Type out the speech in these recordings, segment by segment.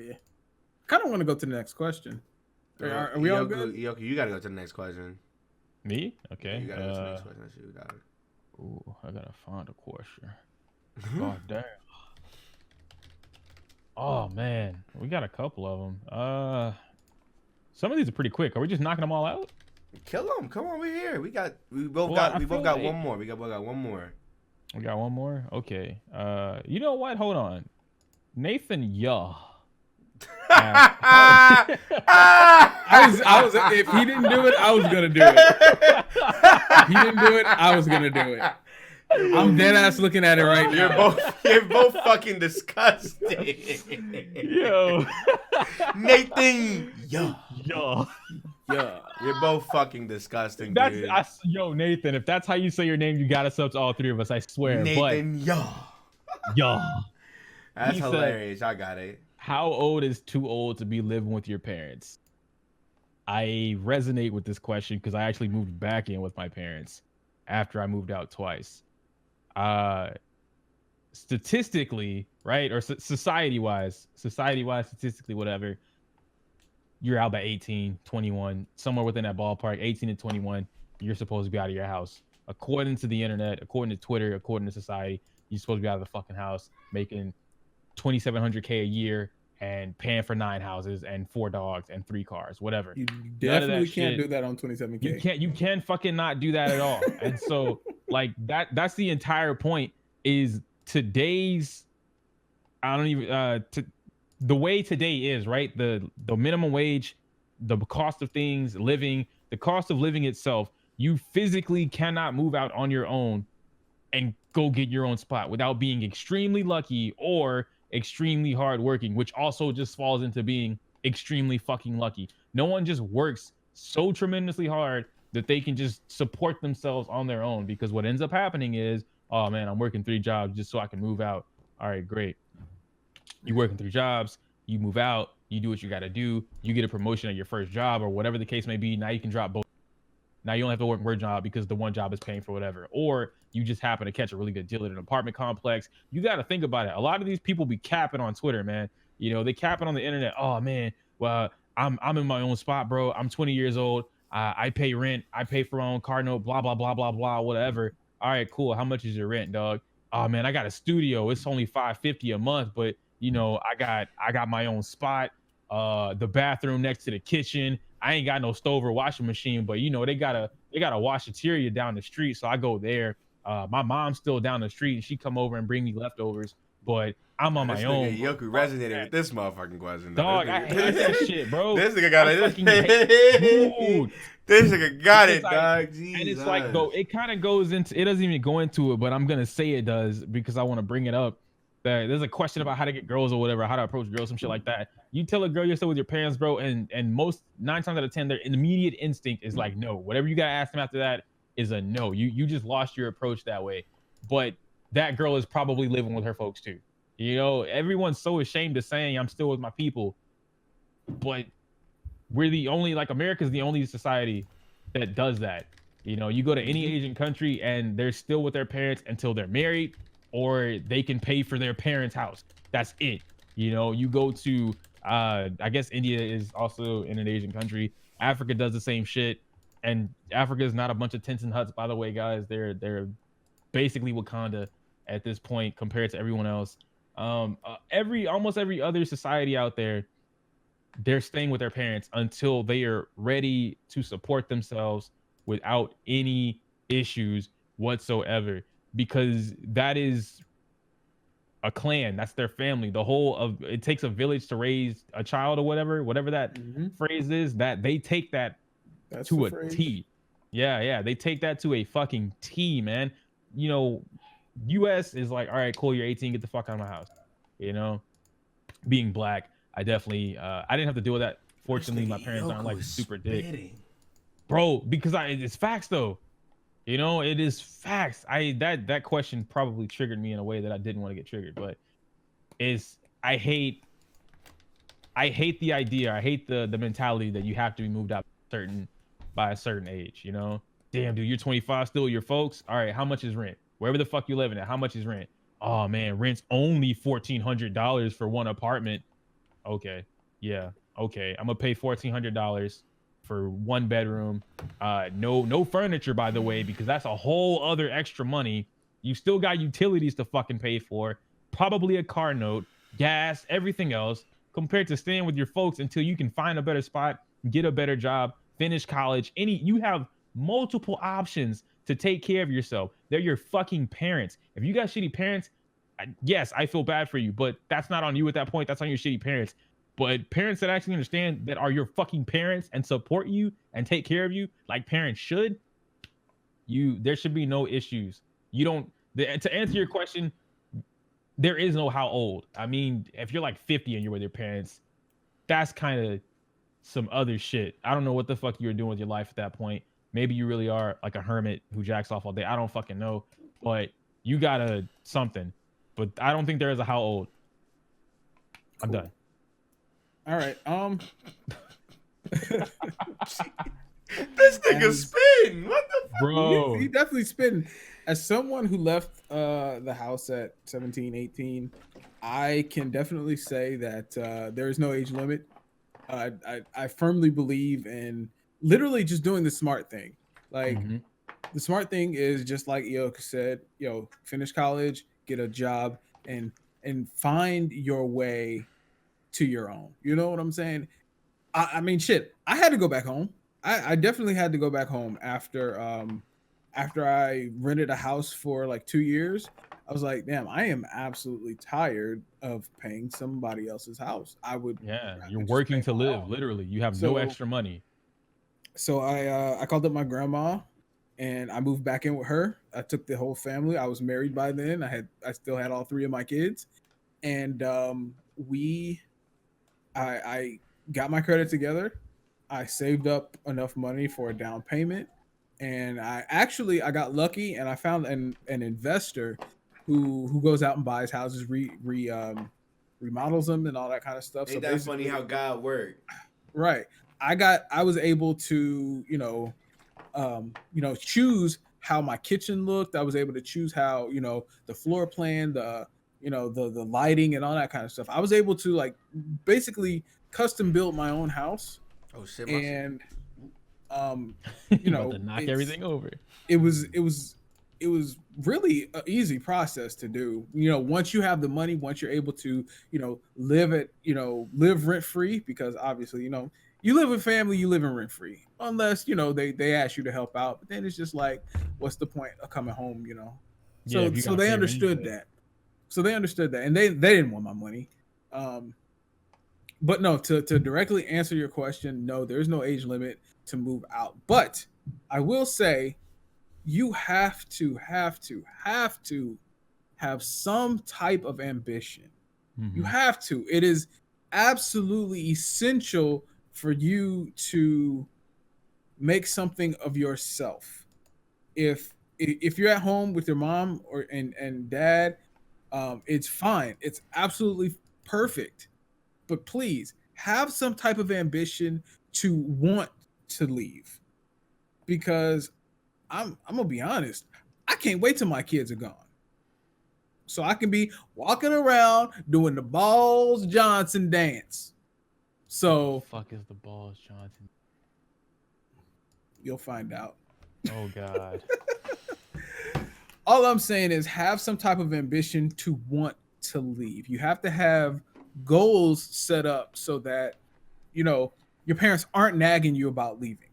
Yeah. Kind of want to go to the next question. Are we all good? Yoki, you gotta go to the next question. Me? Yeah, Okay. you gotta go to the next question. That's what you got. Ooh, I gotta find a question. God damn. Oh man, we got a couple of them. Some of these are pretty quick. Are we just knocking them all out? Kill them. Come on, we're here. We both got one more. We both got one more. We got one more. Okay. You know what? Hold on. Nathan I was. If he didn't do it, I was gonna do it. If he didn't do it, I was gonna do it. I'm dead ass looking at it right now. You're both fucking disgusting. Yo. Nathan. Yo. Yeah. You're both fucking disgusting, dude. Yo, Nathan, if that's how you say your name, you gotta sub to all three of us, I swear. Nathan, Yo. That's He hilarious. I got it. How old is too old to be living with your parents? I resonate with this question because I actually moved back in with my parents after I moved out twice. Statistically, right? Or society-wise, statistically, whatever, you're out by 18, 21, somewhere within that ballpark, 18 to 21, you're supposed to be out of your house. According to the internet, according to Twitter, according to society, you're supposed to be out of the fucking house making $2,700K a year and paying for 9 houses and 4 dogs and 3 cars, whatever. You definitely can't do that on 27K. You can fucking not do that at all. And so like that's the entire point is today's, I don't even, the way today is, right? The minimum wage, the cost of things, living, the cost of living itself, you physically cannot move out on your own and go get your own spot without being extremely lucky or extremely hardworking, which also just falls into being extremely fucking lucky. No one just works so tremendously hard that they can just support themselves on their own, because what ends up happening is, oh man, I'm working 3 jobs just so I can move out. All right, great. You're working 3 jobs, you move out, you do what you got to do, you get a promotion at your first job or whatever the case may be. Now you can drop both. Now you don't have to work one job because the one job is paying for whatever. Or you just happen to catch a really good deal at an apartment complex. You got to think about it. A lot of these people be capping on Twitter, man. You know, they capping on the internet. Oh man, well, I'm in my own spot, bro. I'm 20 years old. I pay rent. I pay for my own car note, blah, blah, blah, blah, blah, whatever. All right, cool. How much is your rent, dog? Oh man, I got a studio. It's only $550 a month, but you know, I got my own spot. The bathroom next to the kitchen. I ain't got no stove or washing machine, but you know, they got a washateria down the street. So I go there. My mom's still down the street and she come over and bring me leftovers, but I'm on my own. Yoku resonated with this motherfucking question. Dog, I hate that shit, bro. This nigga got it. This nigga got it, dog. Jesus. And it's like, though, it kind of goes into, it doesn't even go into it, but I'm going to say it does because I want to bring it up. There's a question about how to get girls or whatever, how to approach girls, some shit like that. You tell a girl you're still with your parents, bro, and most 9 times out of 10, their immediate instinct is like, no. Whatever you gotta ask them after that is a no. You just lost your approach that way. But that girl is probably living with her folks too. You know, everyone's so ashamed of saying I'm still with my people, but we're the only, like, America's the only society that does that. You know, you go to any Asian country and they're still with their parents until they're married, or they can pay for their parents' house. That's it. You know, you go to, I guess India is also in an Asian country. Africa does the same shit. And Africa is not a bunch of tents and huts, by the way, guys. They're basically Wakanda at this point compared to everyone else. Almost every other society out there, they're staying with their parents until they are ready to support themselves without any issues whatsoever. Because that is a clan, that's their family. The whole of it takes a village to raise a child or whatever that phrase is, that they take that to a T. Yeah, they take that to a fucking T, man. You know, US is like, all right, cool, you're 18, get the fuck out of my house. You know, being black, I definitely I didn't have to deal with that. Fortunately, my parents aren't like super dick, bro, because it's facts though. You know, it is facts. That question probably triggered me in a way that I didn't want to get triggered, but I hate the idea. I hate the mentality that you have to be moved out by a certain age, you know? Damn, dude, you're 25 still with your folks? All right, how much is rent? Wherever the fuck you living at, how much is rent? Oh man, rent's only $1,400 for one apartment. Okay, yeah, okay. I'm gonna pay $1,400 for 1 bedroom. No furniture, by the way, because that's a whole other extra money. You still got utilities to fucking pay for, probably a car note, gas, everything else, compared to staying with your folks until you can find a better spot, get a better job, finish college. You have multiple options to take care of yourself. They're your fucking parents. If you got shitty parents, yes, I feel bad for you, but that's not on you at that point. That's on your shitty parents. But parents that actually understand that are your fucking parents and support you and take care of you like parents should, there should be no issues. You don't to answer your question, there is no how old. I mean, if you're like 50 and you're with your parents, that's kind of some other shit. I don't know what the fuck you're doing with your life at that point. Maybe you really are like a hermit who jacks off all day. I don't fucking know, but you gotta something. But I don't think there is a how old. I'm done. All right. This nigga spin. What the fuck? Bro. He definitely spin. As someone who left the house at 17, 18, I can definitely say that there is no age limit. I firmly believe in literally just doing the smart thing. Like the smart thing is just like Ioka said, finish college, get a job, and find your way to your own. You know what I'm saying? I mean, shit. I had to go back home. I definitely had to go back home after I rented a house for like 2 years. I was like, damn, I am absolutely tired of paying somebody else's house. You're working to live, literally. You have no extra money. So I called up my grandma and I moved back in with her. I took the whole family. I was married by then. I still had all 3 of my kids. And I got my credit together. I saved up enough money for a down payment, and I got lucky and I found an investor who goes out and buys houses, remodels them and all that kind of stuff. Ain't that funny how God worked? Right. I was able to, choose how my kitchen looked. I was able to choose how, the floor plan, the lighting and all that kind of stuff. I was able to like basically custom build my own house. Oh shit! And to knock everything over. It was really an easy process to do. Once you have the money, once you're able to, live rent free, because obviously, you live with family, you live in rent free, unless they ask you to help out. But then it's just like, what's the point of coming home? So they understood that. So they understood that, and they didn't want my money. But no, to directly answer your question, no, there's no age limit to move out. But I will say, you have to have some type of ambition. You have to. It is absolutely essential for you to make something of yourself. If you're at home with your mom and dad, it's fine. It's absolutely perfect. But please have some type of ambition to want to leave, because I'm gonna be honest. I can't wait till my kids are gone, so I can be walking around doing the Balls Johnson dance. So, what the fuck is the Balls Johnson? You'll find out. Oh God. All I'm saying is have some type of ambition to want to leave. You have to have goals set up so that your parents aren't nagging you about leaving.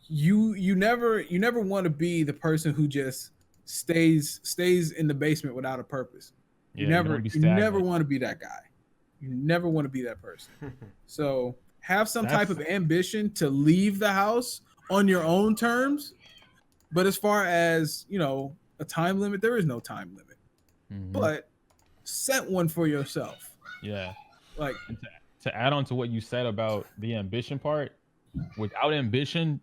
You never want to be the person who just stays in the basement without a purpose. You never want to be that guy. You never want to be that person. So have some type of ambition to leave the house on your own terms. But as far as a time limit, there is no time limit. But set one for yourself. Yeah. Like, to add on to what you said about the ambition part, without ambition,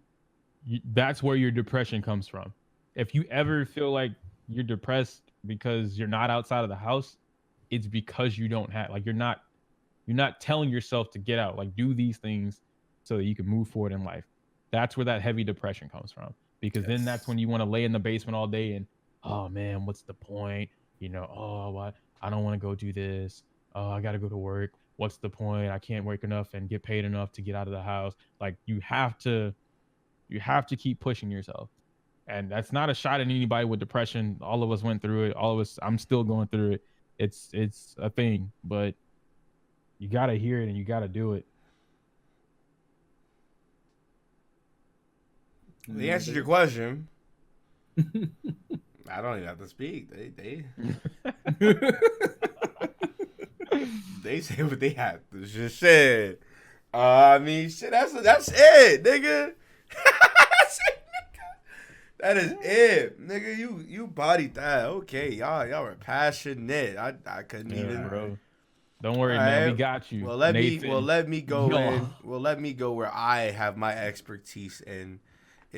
that's where your depression comes from. If you ever feel like you're depressed because you're not outside of the house, it's because you don't have, like, you're not telling yourself to get out, like, do these things so that you can move forward in life. That's where that heavy depression comes from, because then that's when you want to lay in the basement all day and, oh man, what's the point? Oh, what? I don't want to go do this. Oh, I got to go to work. what's the point? I can't work enough and get paid enough to get out of the house. Like you have to keep pushing yourself. And that's not a shot at anybody with depression. All of us went through it. All of us, I'm still going through it. It's a thing, but you got to hear it and you got to do it. They answered your question. I don't even have to speak. They say what they have to just say. I mean, shit. That's it, nigga. That's it, nigga. That is it, nigga. You bodied that. Okay, y'all were passionate. I couldn't even, bro. Don't worry, man. We got you. Well, let me go where I have my expertise in